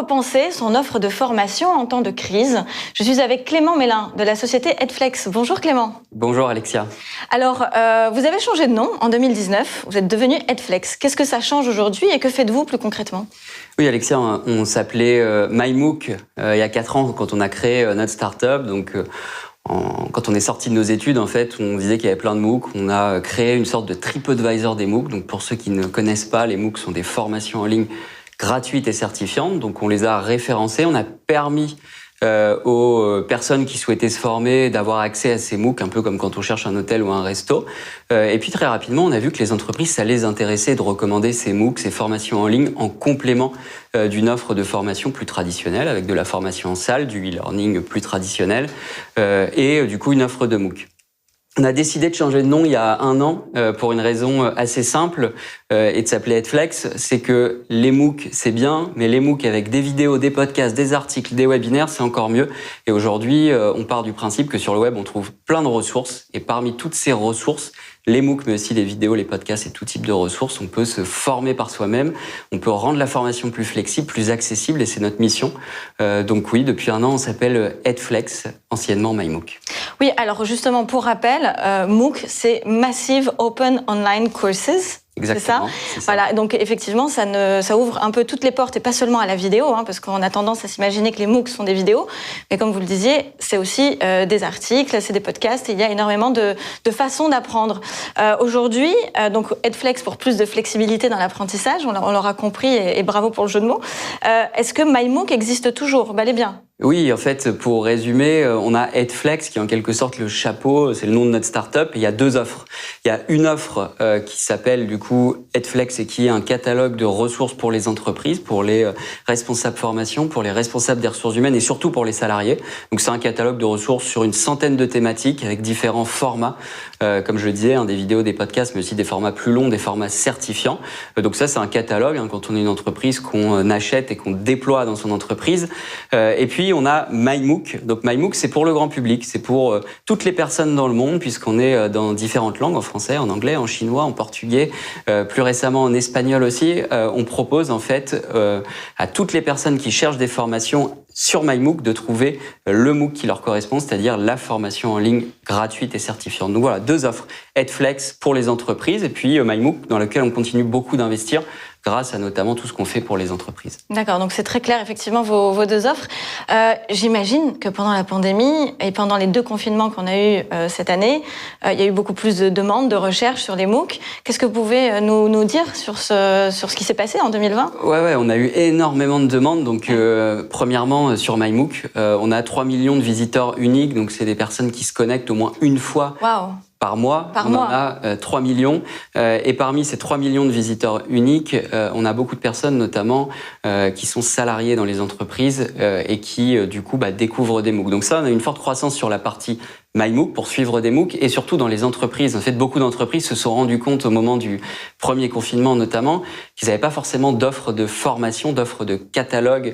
repenser son offre de formation en temps de crise. Je suis avec Clément Mélin de la société Edflex. Bonjour Clément. Bonjour Alexia. Alors, vous avez changé de nom en 2019, vous êtes devenu Edflex. Qu'est-ce que ça change aujourd'hui et que faites-vous plus concrètement ? Oui Alexia, on s'appelait MyMOOC il y a 4 ans quand on a créé notre start-up. Donc, quand on est sorti de nos études, en fait, on disait qu'il y avait plein de MOOC. On a créé une sorte de TripAdvisor des MOOC. Donc, pour ceux qui ne connaissent pas, les MOOC sont des formations en ligne gratuites et certifiantes. Donc, on les a référencées. On a permis aux personnes qui souhaitaient se former d'avoir accès à ces MOOC, un peu comme quand on cherche un hôtel ou un resto. Et puis, très rapidement, on a vu que les entreprises, ça les intéressait de recommander ces MOOC, ces formations en ligne, en complément d'une offre de formation plus traditionnelle, avec de la formation en salle, du e-learning plus traditionnel, et du coup, une offre de MOOC. On a décidé de changer de nom il y a 1 an pour une raison assez simple et de s'appeler Edflex. C'est que les MOOC, c'est bien, mais les MOOC avec des vidéos, des podcasts, des articles, des webinaires, c'est encore mieux. Et aujourd'hui, on part du principe que sur le web, on trouve plein de ressources. Et parmi toutes ces ressources, les MOOC, mais aussi les vidéos, les podcasts et tout type de ressources, on peut se former par soi-même. On peut rendre la formation plus flexible, plus accessible, et c'est notre mission. Donc oui, depuis 1 an, on s'appelle Edflex, anciennement MyMOOC. Oui, alors justement, pour rappel, MOOC, c'est Massive Open Online Courses. Exactement. C'est ça. Voilà, donc effectivement, ça ouvre un peu toutes les portes et pas seulement à la vidéo, parce qu'on a tendance à s'imaginer que les MOOC sont des vidéos, mais comme vous le disiez, c'est aussi des articles, c'est des podcasts, et il y a énormément de façons d'apprendre. Aujourd'hui, donc Edflex pour plus de flexibilité dans l'apprentissage, on l'aura compris, et bravo pour le jeu de mots. Est-ce que MyMOOC existe toujours ? Bel et bien. Oui, en fait, pour résumer, on a Edflex qui est en quelque sorte le chapeau, c'est le nom de notre start-up, et il y a 2 offres. Il y a une offre qui s'appelle du coup Edflex et qui est un catalogue de ressources pour les entreprises, pour les responsables formation, pour les responsables des ressources humaines et surtout pour les salariés. Donc c'est un catalogue de ressources sur une centaine de thématiques avec différents formats, comme je le disais, des vidéos, des podcasts, mais aussi des formats plus longs, des formats certifiants. Donc ça, c'est un catalogue quand on est une entreprise qu'on achète et qu'on déploie dans son entreprise. Et puis on a MyMOOC. Donc MyMOOC, c'est pour le grand public, c'est pour toutes les personnes dans le monde, puisqu'on est dans différentes langues, en français, en anglais, en chinois, en portugais, plus récemment en espagnol aussi. On propose en fait à toutes les personnes qui cherchent des formations sur MyMOOC de trouver le MOOC qui leur correspond, c'est-à-dire la formation en ligne gratuite et certifiante. Donc voilà, 2 offres. Edflex pour les entreprises et puis MyMOOC dans lequel on continue beaucoup d'investir grâce à notamment tout ce qu'on fait pour les entreprises. D'accord, donc c'est très clair effectivement vos 2 offres. J'imagine que pendant la pandémie et pendant les 2 confinements qu'on a eu cette année, il y a eu beaucoup plus de demandes, de recherches sur les MOOC. Qu'est-ce que vous pouvez nous dire sur ce qui s'est passé en 2020 ? Ouais, on a eu énormément de demandes. Donc premièrement sur MyMOOC, on a 3 millions de visiteurs uniques, donc c'est des personnes qui se connectent au moins une fois. Wow. Par mois, on en a 3 millions. Et parmi ces 3 millions de visiteurs uniques, on a beaucoup de personnes, notamment, qui sont salariées dans les entreprises et qui, du coup, découvrent des MOOC. Donc ça, on a une forte croissance sur la partie MyMOOC pour suivre des MOOC et surtout dans les entreprises. En fait, beaucoup d'entreprises se sont rendues compte au moment du premier confinement, notamment, qu'ils n'avaient pas forcément d'offres de formation, d'offres de catalogue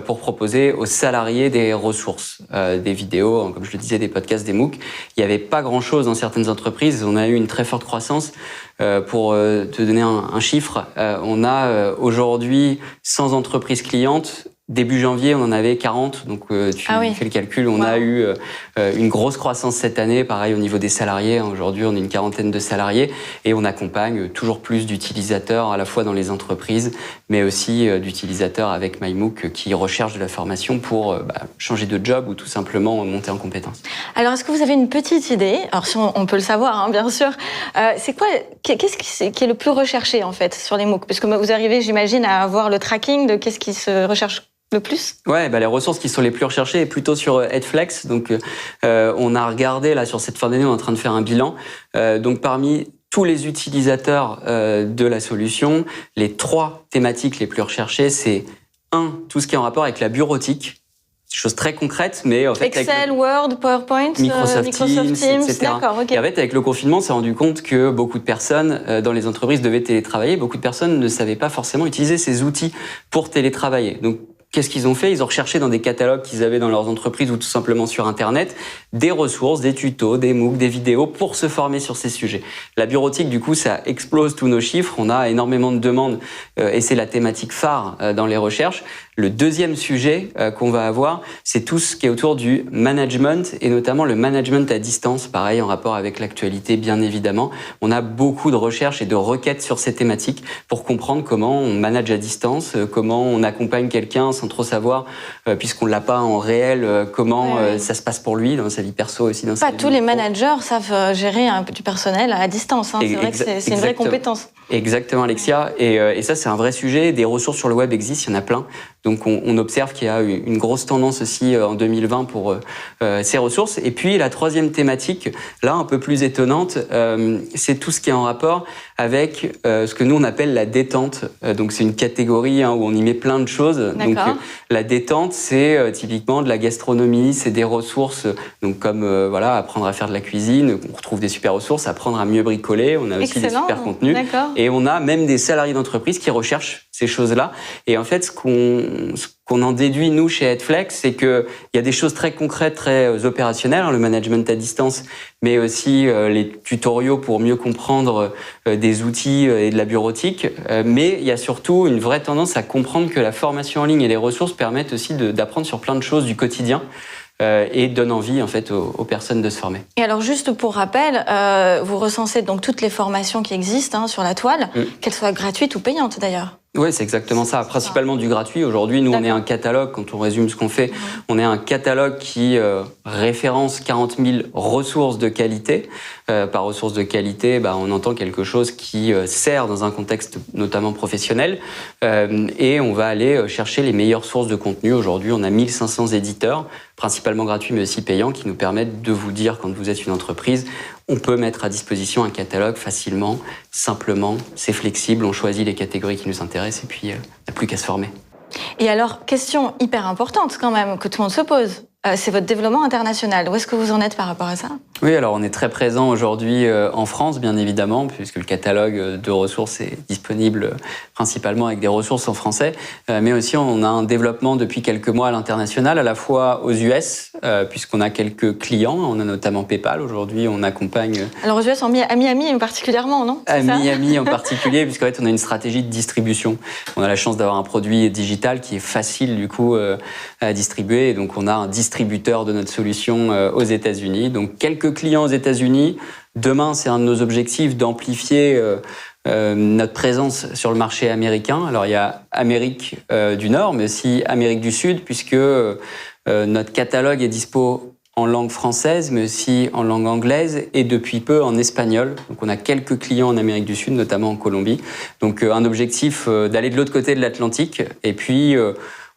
pour proposer aux salariés des ressources, des vidéos, comme je le disais, des podcasts, des MOOC. Il n'y avait pas grand-chose dans certaines entreprises. On a eu une très forte croissance. Pour te donner un chiffre, on a aujourd'hui 100 entreprises clientes. Début janvier, on en avait 40, donc tu fais le calcul. On a eu une grosse croissance cette année, pareil au niveau des salariés. Aujourd'hui, on est une 40aine de salariés et on accompagne toujours plus d'utilisateurs, à la fois dans les entreprises, mais aussi d'utilisateurs avec MyMOOC qui recherchent de la formation pour changer de job ou tout simplement monter en compétences. Alors, est-ce que vous avez une petite idée ? Alors, si on peut le savoir, bien sûr. C'est quoi ? Qu'est-ce qui est le plus recherché, en fait, sur les MOOC ? Parce que vous arrivez, j'imagine, à avoir le tracking de qu'est-ce qui se recherche le plus ? Ouais, les ressources qui sont les plus recherchées est plutôt sur Edflex. Donc, on a regardé, là, sur cette fin d'année, on est en train de faire un bilan. Donc, parmi tous les utilisateurs de la solution, les 3 thématiques les plus recherchées, c'est 1, tout ce qui est en rapport avec la bureautique. Chose très concrète, mais en fait... Excel, Word, PowerPoint, Microsoft Teams, etc. D'accord, ok. Et en fait, avec le confinement, on s'est rendu compte que beaucoup de personnes dans les entreprises devaient télétravailler. Beaucoup de personnes ne savaient pas forcément utiliser ces outils pour télétravailler. Donc, qu'est-ce qu'ils ont fait ? Ils ont recherché dans des catalogues qu'ils avaient dans leurs entreprises ou tout simplement sur Internet des ressources, des tutos, des MOOC, des vidéos pour se former sur ces sujets. La bureautique, du coup, ça explose tous nos chiffres. On a énormément de demandes et c'est la thématique phare dans les recherches. Le deuxième sujet qu'on va avoir, c'est tout ce qui est autour du management et notamment le management à distance, pareil en rapport avec l'actualité bien évidemment. On a beaucoup de recherches et de requêtes sur ces thématiques pour comprendre comment on manage à distance, comment on accompagne quelqu'un sans trop savoir, puisqu'on l'a pas en réel, comment ça se passe pour lui dans sa vie perso aussi. Dans sa vie Pas tous les managers savent gérer du personnel à distance. C'est vrai que c'est une vraie compétence. Exactement, Alexia. Et ça, c'est un vrai sujet. Des ressources sur le web existent, il y en a plein. Donc, on observe qu'il y a une grosse tendance aussi en 2020 pour ces ressources. Et puis, la troisième thématique, là, un peu plus étonnante, c'est tout ce qui est en rapport avec ce que nous, on appelle la détente. Donc, c'est une catégorie où on y met plein de choses. Donc, la détente, c'est typiquement de la gastronomie, c'est des ressources, donc comme apprendre à faire de la cuisine. On retrouve des super ressources, apprendre à mieux bricoler. On a aussi des super contenus. Et on a même des salariés d'entreprise qui recherchent ces choses-là. Et en fait, ce qu'on en déduit, nous, chez Headflex, c'est qu'il y a des choses très concrètes, très opérationnelles, le management à distance, mais aussi les tutoriaux pour mieux comprendre des outils et de la bureautique. Mais il y a surtout une vraie tendance à comprendre que la formation en ligne et les ressources permettent aussi d'apprendre sur plein de choses du quotidien. Et donne envie en fait aux personnes de se former. Et alors juste pour rappel, vous recensez donc toutes les formations qui existent sur la toile, qu'elles soient gratuites ou payantes d'ailleurs. Oui, c'est exactement ça. Principalement du gratuit. Aujourd'hui, nous, on est un catalogue. Quand on résume ce qu'on fait, on est un catalogue qui référence 40 000 ressources de qualité. Par ressources de qualité, on entend quelque chose qui sert dans un contexte notamment professionnel. Et on va aller chercher les meilleures sources de contenu. Aujourd'hui, on a 1500 éditeurs, principalement gratuits, mais aussi payants, qui nous permettent de vous dire, quand vous êtes une entreprise, on peut mettre à disposition un catalogue facilement, simplement, c'est flexible, on choisit les catégories qui nous intéressent et puis il n'y a plus qu'à se former. Et alors, question hyper importante quand même, que tout le monde se pose, c'est votre développement international. Où est-ce que vous en êtes par rapport à ça ? Oui, alors on est très présent aujourd'hui en France, bien évidemment, puisque le catalogue de ressources est disponible principalement avec des ressources en français, mais aussi on a un développement depuis quelques mois à l'international, à la fois aux US, puisqu'on a quelques clients, on a notamment PayPal, aujourd'hui on accompagne... Alors aux US, à Miami particulièrement, non ? À Miami en particulier, puisqu'en fait on a une stratégie de distribution. On a la chance d'avoir un produit digital qui est facile du coup à distribuer, et donc on a un distributeur de notre solution aux États-Unis, donc quelques clients aux États-Unis. Demain, c'est un de nos objectifs d'amplifier notre présence sur le marché américain. Alors, il y a Amérique du Nord, mais aussi Amérique du Sud, puisque notre catalogue est dispo en langue française, mais aussi en langue anglaise et depuis peu en espagnol. Donc, on a quelques clients en Amérique du Sud, notamment en Colombie. Donc, un objectif d'aller de l'autre côté de l'Atlantique. Et puis...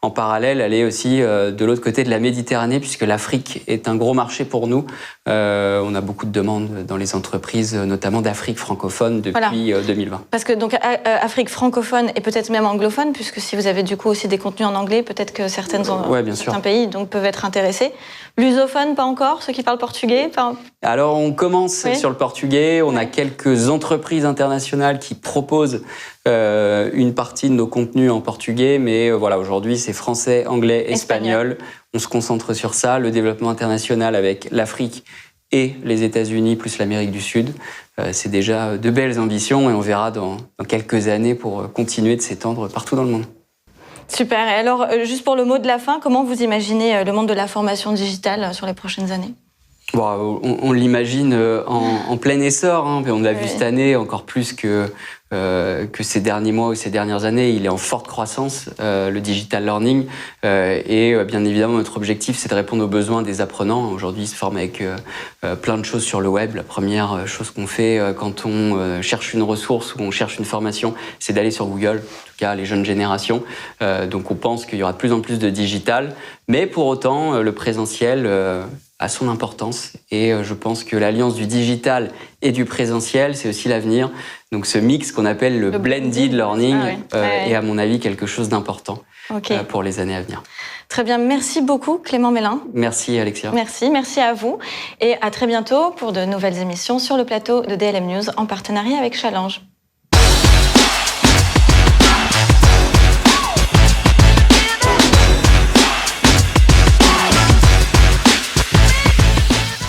en parallèle, aller aussi de l'autre côté de la Méditerranée, puisque l'Afrique est un gros marché pour nous. On a beaucoup de demandes dans les entreprises, notamment d'Afrique francophone depuis 2020. Parce que donc Afrique francophone et peut-être même anglophone, puisque si vous avez du coup aussi des contenus en anglais, peut-être que certains pays donc, peuvent être intéressés. Lusophone, pas encore, ceux qui parlent portugais Alors on commence sur le portugais, on a quelques entreprises internationales qui proposent une partie de nos contenus en portugais, mais aujourd'hui c'est français, anglais, espagnol. On se concentre sur ça, le développement international avec l'Afrique et les États-Unis plus l'Amérique du Sud. C'est déjà de belles ambitions et on verra dans quelques années pour continuer de s'étendre partout dans le monde. Super. Et alors, juste pour le mot de la fin, comment vous imaginez le monde de la formation digitale sur les prochaines années ? On l'imagine en plein essor. On l'a vu cette année encore plus que ces derniers mois ou ces dernières années. Il est en forte croissance, le digital learning. Et bien évidemment, notre objectif, c'est de répondre aux besoins des apprenants. Aujourd'hui, ils se forment avec plein de choses sur le web. La première chose qu'on fait quand on cherche une ressource ou on cherche une formation, c'est d'aller sur Google. En tout cas, les jeunes générations. Donc, on pense qu'il y aura de plus en plus de digital. Mais pour autant, le présentiel... a son importance et je pense que l'alliance du digital et du présentiel, c'est aussi l'avenir. Donc ce mix qu'on appelle le blended learning est à mon avis quelque chose d'important pour les années à venir. Très bien, merci beaucoup Clément Mélin. Merci Alexia. Merci à vous et à très bientôt pour de nouvelles émissions sur le plateau de DLM News en partenariat avec Challenge.